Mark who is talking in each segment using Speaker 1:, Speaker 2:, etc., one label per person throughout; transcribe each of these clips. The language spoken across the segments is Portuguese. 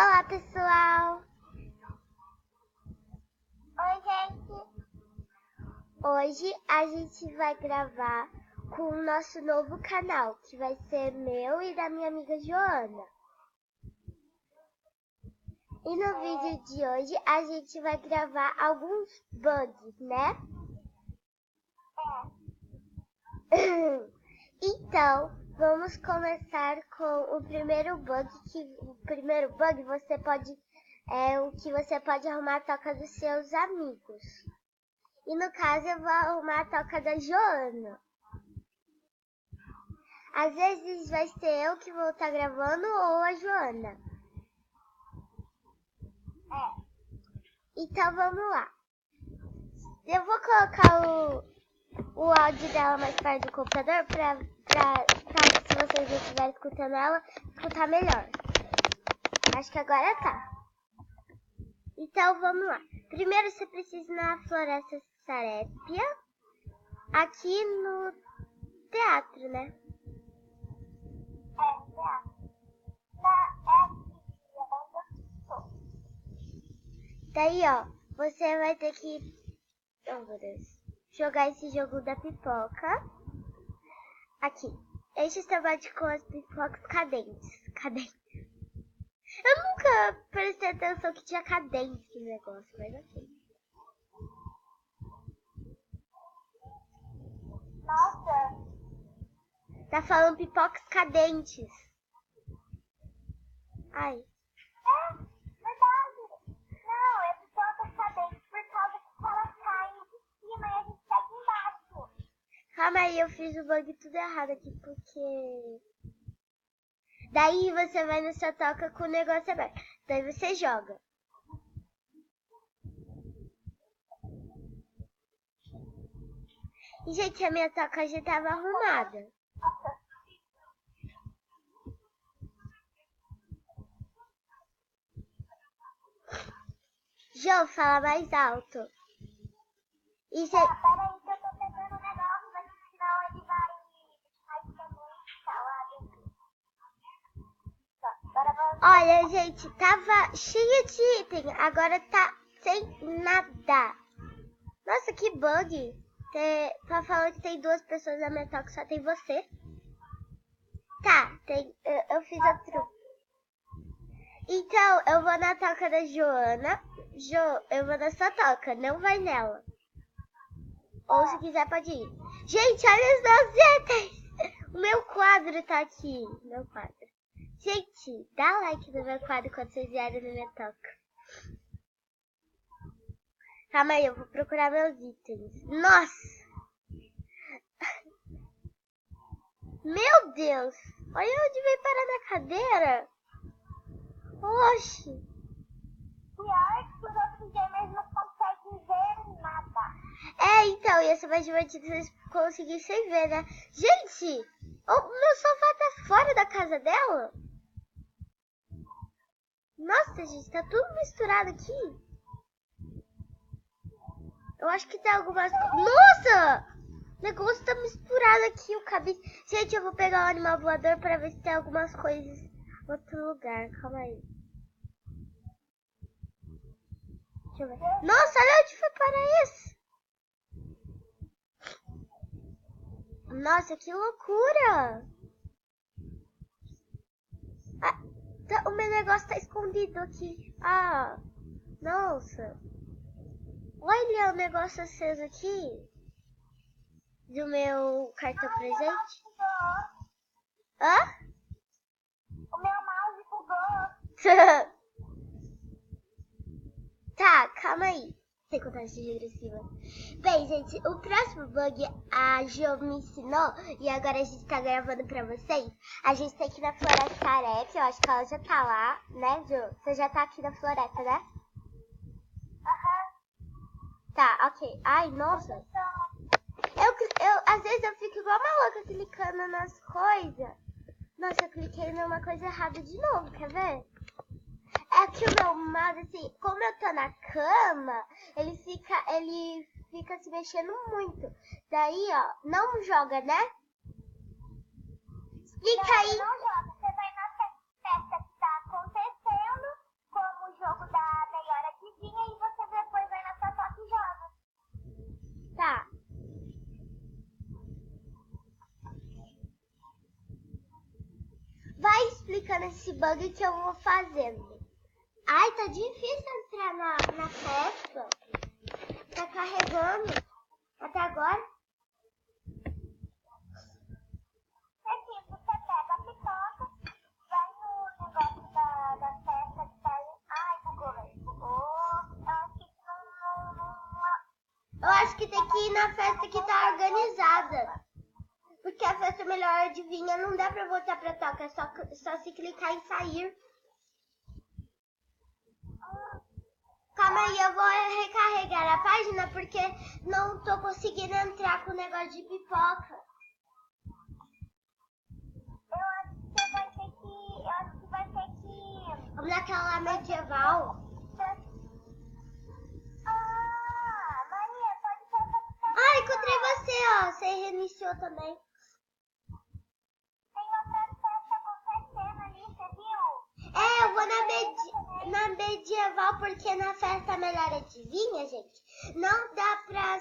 Speaker 1: Olá, pessoal!
Speaker 2: Oi, gente!
Speaker 1: Hoje a gente vai gravar com o nosso novo canal, que vai ser meu e da minha amiga Joana. E no vídeo de hoje a gente vai gravar alguns bugs, né? Então, vamos começar com o primeiro bug, você pode o que você pode arrumar a toca dos seus amigos. E no caso eu vou arrumar a toca da Joana. Às vezes vai ser eu que vou estar gravando ou a Joana. Então vamos lá. Eu vou colocar o áudio dela mais perto do computador pra se vocês não estiverem escutando ela, escutar melhor. Acho que agora tá. Então vamos lá. Primeiro você precisa ir na Floresta Sarépia, aqui no teatro, né? Daí, ó, você vai ter que jogar esse jogo da pipoca aqui. Enche seu balde com as pipocas cadentes. Eu nunca prestei atenção que tinha cadente no negócio, mas ok.
Speaker 2: Nossa!
Speaker 1: Tá falando pipocas cadentes. Ai.
Speaker 2: É verdade! Não, é pipoca cadente por causa que elas caem de cima e a gente pega embaixo.
Speaker 1: Calma aí, eu fiz o bug tudo errado aqui, porque... Daí você vai no seu toca com o negócio aberto. Daí você joga. E, gente, a minha toca já tava arrumada. Jô, fala mais alto. E você...
Speaker 2: Peraí que eu tô pegando o negócio, mas senão ele vai ficar muito calado. Agora vamos...
Speaker 1: Olha, gente, tava cheia de item. Agora tá sem nada. Nossa, que bug. Tá falando que tem 2 pessoas na minha toca, só tem você. Tá, eu fiz o truque. Então, eu vou na toca da Joana. Eu vou na sua toca, não vai nela. Ou se quiser pode ir. Gente, olha os meus itens. O meu quadro tá aqui. Meu quadro. Gente, dá like no meu quadro quando vocês vierem na minha toca. Calma aí, eu vou procurar meus itens. Nossa! Meu Deus! Olha onde veio parar minha cadeira. Oxi!
Speaker 2: Pior que os outros gamers não conseguem ver nada.
Speaker 1: Então, ia ser mais divertido se vocês conseguissem ver, né? Gente! O meu sofá tá fora da casa dela? Nossa, gente, tá tudo misturado aqui. Eu acho que tem algumas... Nossa! O negócio tá misturado aqui, o cabelo... Gente, eu vou pegar o animal voador pra ver se tem algumas coisas em outro lugar. Calma aí. Deixa eu ver. Nossa, olha onde foi parar esse. Nossa, que loucura! O meu negócio tá escondido aqui. Ah, nossa. Olha o negócio aceso aqui. Do meu cartão presente. Hã?
Speaker 2: O meu mouse bugou.
Speaker 1: Tá, calma aí. Sem contagem regressiva. Bem, gente, o próximo bug a Jo me ensinou e agora a gente tá gravando pra vocês. A gente tem que ir na Floresta Sarépia, eu acho que ela já tá lá, né, Jo? Você já tá aqui na floresta, né? Tá, ok. Ai, nossa. Às vezes eu fico igual maluca clicando nas coisas. Nossa, eu cliquei numa coisa errada de novo, quer ver? É que o meu mouse, assim, como eu tô na cama, ele fica se mexendo muito. Daí, ó, não joga, né? Explica aí.
Speaker 2: Não joga, você vai na festa que tá acontecendo
Speaker 1: explicando esse bug que eu vou fazendo. Ai, tá difícil entrar na festa. Tá carregando. Até agora.
Speaker 2: Assim, você pega a pipoca, vai no negócio da festa que tá aí. Ai, bugou, velho. Bugou. Eu acho que
Speaker 1: Eu acho que tem que ir na festa que tá organizada. Porque a festa melhor adivinha, não dá pra voltar pra toca. É só se clicar em sair. Calma aí, eu vou recarregar a página porque não tô conseguindo entrar com o negócio de pipoca.
Speaker 2: Eu acho que vai ter que...
Speaker 1: Vamos naquela medieval.
Speaker 2: Maria, pode ser essa...
Speaker 1: Ah, encontrei você, ó. Você reiniciou também.
Speaker 2: Tem outra festa acontecendo ali, você viu?
Speaker 1: É, eu vou na medieval porque na festa melhor adivinha, gente. Não dá pra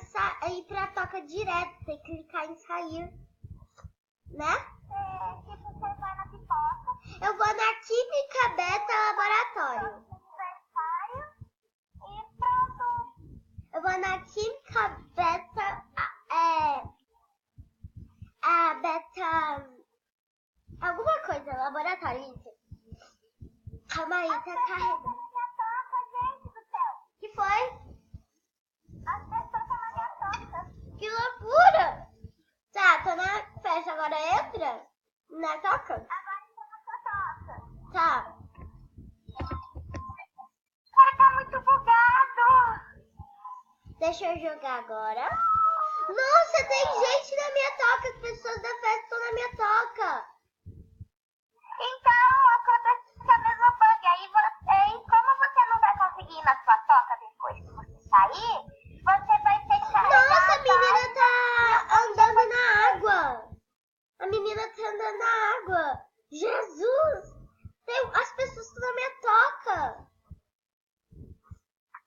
Speaker 1: ir pra toca direto, tem que clicar em sair. Né?
Speaker 2: Tipo, você vai na pipoca.
Speaker 1: Eu vou na Química Beta Laboratório.
Speaker 2: Aniversário. E pronto.
Speaker 1: Eu vou na Química Beta... a Beta... alguma coisa, laboratório, isso. Calma aí, tá carregando.
Speaker 2: Minha toca, gente do céu.
Speaker 1: Que foi?
Speaker 2: As pessoas estão na minha toca.
Speaker 1: Que loucura! Tá, tô na festa, agora entra na toca?
Speaker 2: Agora entra na sua toca.
Speaker 1: Tá.
Speaker 2: Cara, tá muito bugado.
Speaker 1: Deixa eu jogar agora. Nossa, tem gente na minha toca, as pessoas da festa estão na minha toca.
Speaker 2: Então, acontece a mesma bug. Aí, como você não vai conseguir ir na sua toca depois que você sair, você vai ter que carregar.
Speaker 1: Nossa, a menina tá andando na água. A menina tá andando na água. Jesus! As pessoas estão na minha toca.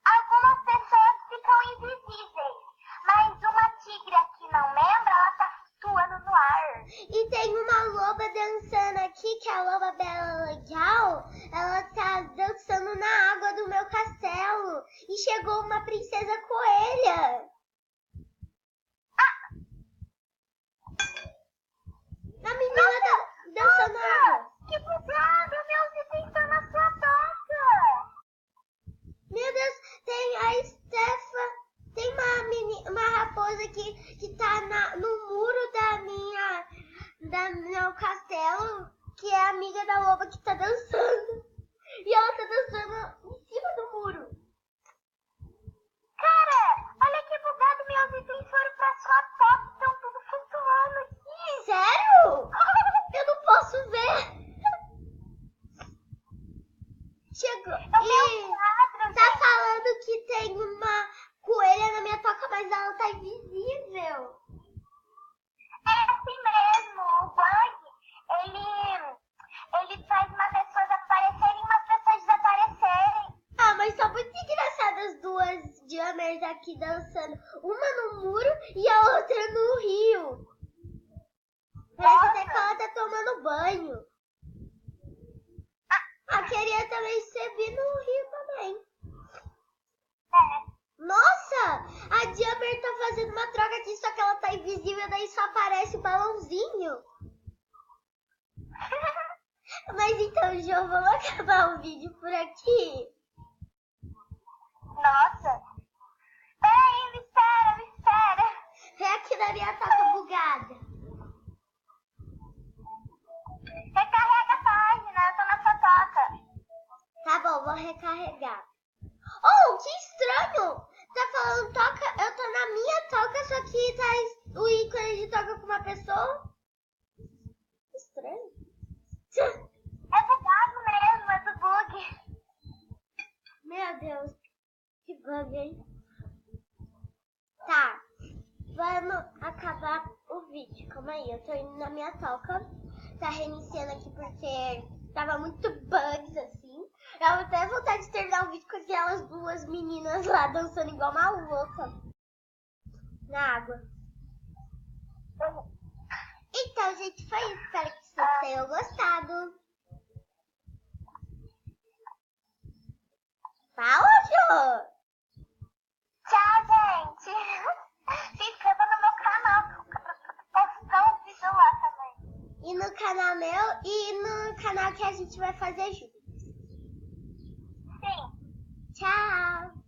Speaker 2: Algumas pessoas ficam invisíveis, mas uma tigre aqui não lembra, ela tá flutuando no ar.
Speaker 1: E tem uma loba dançando aqui, que é a loba bela legal. Ela tá dançando na água do meu castelo. E chegou uma princesa coelha. A menina tá dançando na água.
Speaker 2: Que bugado, meus itens estão na sua toca.
Speaker 1: Meu Deus, tem a Stefa. Tem uma raposa que tá no muro da meu castelo, que é amiga da loba que tá dançando. E ela tá dançando em cima do muro.
Speaker 2: Cara, olha que bugado, meus itens foram pra sua toca, estão tudo flutuando aqui.
Speaker 1: Sério? Eu não posso ver. Chegou.
Speaker 2: Meu quadro,
Speaker 1: Tá falando que tem uma coelha na minha toca, mas ela tá invisível.
Speaker 2: É assim mesmo, o bug, ele faz umas pessoas aparecerem e umas pessoas desaparecerem.
Speaker 1: Ah, mas são muito engraçadas as duas jammers aqui dançando. Uma no muro e a outra no rio. Parece até que ela tá tomando banho. Ah, queria também servir no rio também. Nossa, a Jammer tá fazendo uma troca aqui, só que ela tá invisível, daí só aparece o balãozinho. Mas então, João, vamos acabar o vídeo por aqui.
Speaker 2: Nossa. Peraí, me espera.
Speaker 1: Vem aqui na minha toca bugada.
Speaker 2: Recarrega a página, eu tô na sua toca.
Speaker 1: Tá bom, vou recarregar. Oh, que estranho! Tá falando toca, eu tô na minha toca, só que tá o ícone de toca com uma pessoa. Estranho.
Speaker 2: É bugado mesmo, é do bug.
Speaker 1: Meu Deus, que bug, hein? Tá, vamos acabar o vídeo. Calma aí, eu tô indo na minha toca. Tá reiniciando aqui porque tava muito bugs assim. Eu até vontade de terminar o vídeo com aquelas duas meninas lá dançando igual uma louca na água. Então, gente, foi isso. Espero que vocês tenham gostado. Fala, Jô!
Speaker 2: Tchau, gente. Se inscreva no meu canal. Postar um vídeo lá também.
Speaker 1: E no canal meu e no canal que a gente vai fazer juntos.
Speaker 2: Sim.
Speaker 1: Tchau!